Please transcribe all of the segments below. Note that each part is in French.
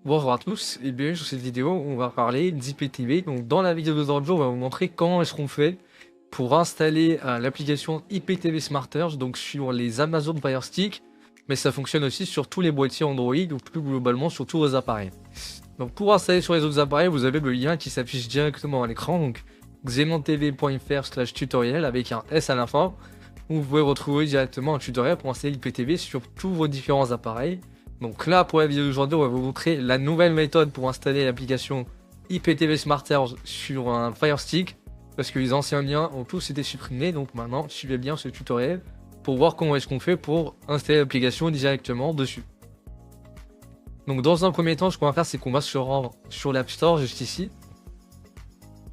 Bonjour à tous et bienvenue sur cette vidéo où on va parler d'IPTV. Donc dans la vidéo d'aujourd'hui, on va vous montrer comment est-ce qu'on fait pour installer l'application IPTV Smarters donc sur les Amazon Fire Stick, mais ça fonctionne aussi sur tous les boîtiers Android ou plus globalement sur tous vos appareils. Donc pour installer sur les autres appareils, vous avez le lien qui s'affiche directement à l'écran, donc xenontv.fr/tutoriel avec un S à la fin, où vous pouvez retrouver directement un tutoriel pour installer l'IPTV sur tous vos différents appareils. Donc là, pour la vidéo d'aujourd'hui, on va vous montrer la nouvelle méthode pour installer l'application IPTV Smarters sur un Fire Stick, parce que les anciens liens ont tous été supprimés. Donc maintenant, suivez bien ce tutoriel pour voir comment est-ce qu'on fait pour installer l'application directement dessus. Donc dans un premier temps, ce qu'on va faire, c'est qu'on va se rendre sur l'App Store juste ici,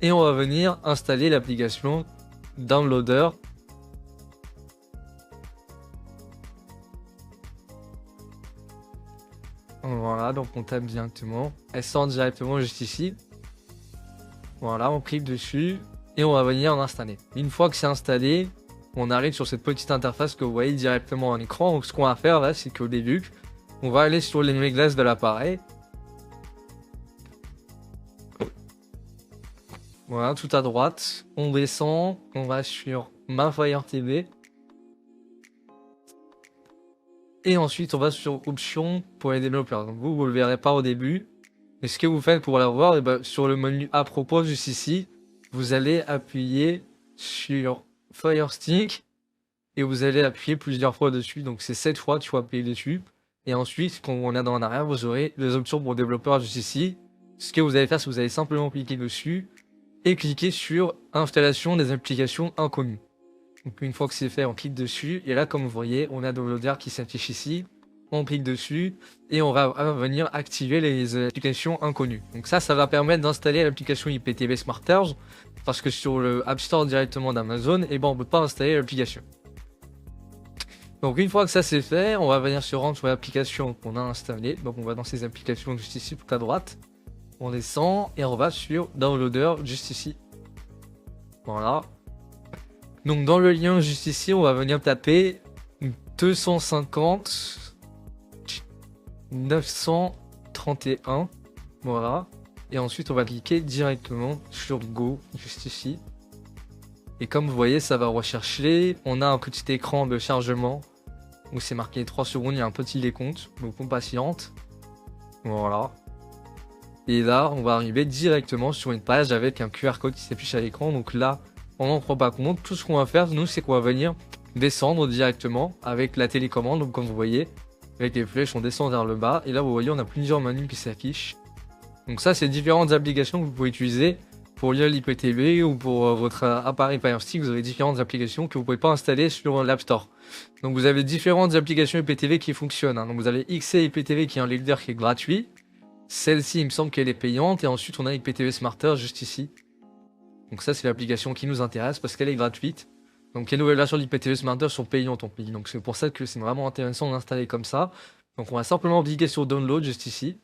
et on va venir installer l'application Downloader. Voilà, donc on tape directement, elle sort directement juste ici. Voilà, on clique dessus et on va venir l'installer. Une fois que c'est installé, on arrive sur cette petite interface que vous voyez directement à l'écran. Donc ce qu'on va faire là, c'est qu'au début, on va aller sur les glaces de l'appareil. Voilà, tout à droite, on descend, on va sur Ma Fire TV. Et ensuite, on va sur Options pour les développeurs. Donc vous le verrez pas au début. Et ce que vous faites pour l'avoir, et ben, sur le menu à propos, juste ici, vous allez appuyer sur Fire Stick. Et vous allez appuyer plusieurs fois dessus. Donc c'est 7 fois qu'il faut appuyer dessus. Et ensuite, quand on est dans en arrière, vous aurez les options pour développeurs juste ici. Ce que vous allez faire, c'est que vous allez simplement cliquer dessus. Et cliquer sur Installation des applications inconnues. Donc une fois que c'est fait, on clique dessus, et là comme vous voyez, on a Downloader qui s'affiche ici, on clique dessus, et on va venir activer les applications inconnues. Donc ça va permettre d'installer l'application IPTV Smarters, parce que sur le App Store directement d'Amazon, et ben on peut pas installer l'application. Donc une fois que ça c'est fait, on va venir se rendre sur l'application qu'on a installée, donc on va dans ces applications juste ici tout à droite, on descend, et on va sur Downloader juste ici. Voilà. Donc dans le lien juste ici, on va venir taper 250 931. Voilà. Et ensuite, on va cliquer directement sur Go juste ici. Et comme vous voyez, ça va rechercher. On a un petit écran de chargement où c'est marqué 3 secondes. Il y a un petit décompte. Donc on patiente. Voilà. Et là, on va arriver directement sur une page avec un QR code qui s'affiche à l'écran. Donc là, on n'en prend pas compte. Tout ce qu'on va faire, nous, c'est qu'on va venir descendre directement avec la télécommande. Donc, comme vous voyez, avec les flèches, on descend vers le bas. Et là, vous voyez, on a plusieurs menus qui s'affichent. Donc ça, c'est différentes applications que vous pouvez utiliser pour lire l'IPTV ou pour votre appareil Fire Stick. Vous avez différentes applications que vous ne pouvez pas installer sur l'App Store. Donc, vous avez différentes applications IPTV qui fonctionnent. Donc, vous avez XC IPTV qui est un leader qui est gratuit. Celle-ci, il me semble qu'elle est payante. Et ensuite, on a IPTV Smarter juste ici. Donc ça, c'est l'application qui nous intéresse parce qu'elle est gratuite. Donc les nouvelles versions d'IPTV Smarter sont payantes en plus. Donc c'est pour ça que c'est vraiment intéressant d'installer comme ça. Donc on va simplement cliquer sur Download juste ici.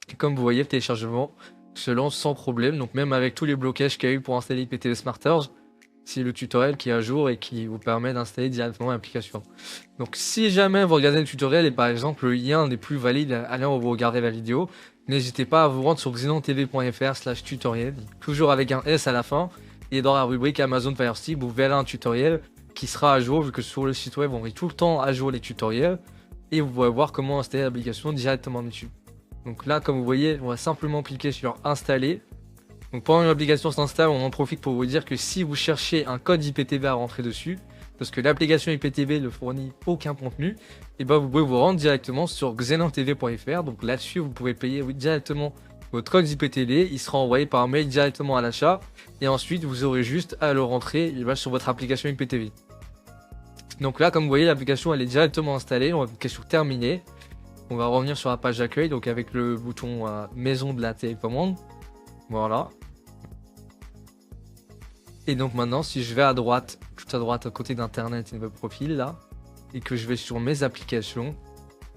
Et comme vous voyez, le téléchargement se lance sans problème. Donc même avec tous les blocages qu'il y a eu pour installer IPTV Smarters, c'est le tutoriel qui est à jour et qui vous permet d'installer directement l'application. Donc si jamais vous regardez le tutoriel et par exemple le lien n'est plus valide à l'heure où vous regardez la vidéo, n'hésitez pas à vous rendre sur xenontv.fr/tutoriel, toujours avec un S à la fin, et dans la rubrique Amazon Fire Stick, vous verrez un tutoriel qui sera à jour, vu que sur le site web, on met tout le temps à jour les tutoriels, et vous pourrez voir comment installer l'application directement dessus. Donc là, comme vous voyez, on va simplement cliquer sur Installer. Donc pendant que l'application s'installe, on en profite pour vous dire que si vous cherchez un code IPTV à rentrer dessus, parce que l'application IPTV ne fournit aucun contenu, et ben vous pouvez vous rendre directement sur xenontv.fr. Donc là-dessus, vous pouvez payer directement votre code IPTV, il sera envoyé par mail directement à l'achat, et ensuite vous aurez juste à le rentrer sur votre application IPTV. Donc là, comme vous voyez, l'application elle est directement installée. On va cliquer sur Terminer. On va revenir sur la page d'accueil, donc avec le bouton Maison de la télécommande. Voilà. Et donc maintenant, si je vais à droite, tout à droite à côté d'internet et de profil là, et que je vais sur mes applications,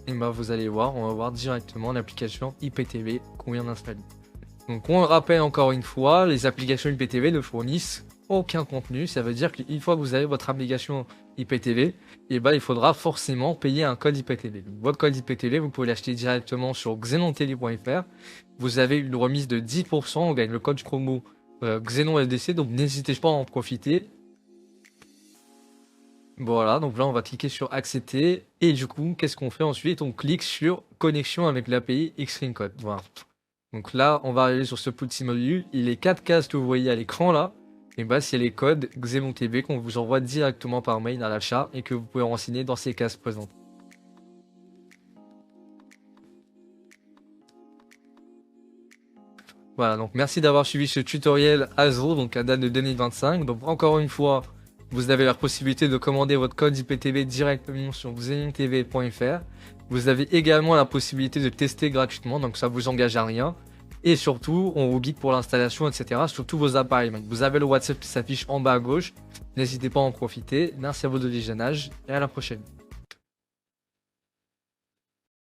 et ben vous allez voir, on va voir directement l'application IPTV qu'on vient d'installer. Donc on le rappelle encore une fois, les applications IPTV ne fournissent aucun contenu. Ça veut dire qu'une fois que vous avez votre application IPTV, et ben, il faudra forcément payer un code IPTV. Donc, votre code IPTV, vous pouvez l'acheter directement sur xenontele.fr. Vous avez une remise de 10%, on gagne le code promo XenonLDC, donc n'hésitez pas à en profiter. Voilà, donc là on va cliquer sur accepter et du coup qu'est-ce qu'on fait ensuite? On clique sur connexion avec l'API Xscreencode. Voilà. Donc là on va arriver sur ce petit menu, les 4 cases que vous voyez à l'écran là, et bah c'est les codes XenonTV qu'on vous envoie directement par mail à l'achat et que vous pouvez renseigner dans ces cases présentes. Voilà, donc merci d'avoir suivi ce tutoriel ASO, donc à date de 2025. Donc encore une fois, vous avez la possibilité de commander votre code IPTV directement sur xenontv.fr. Vous avez également la possibilité de tester gratuitement, donc ça vous engage à rien. Et surtout, on vous guide pour l'installation, etc. sur tous vos appareils. Donc, vous avez le WhatsApp qui s'affiche en bas à gauche. N'hésitez pas à en profiter. Merci à vous de visionnage et à la prochaine.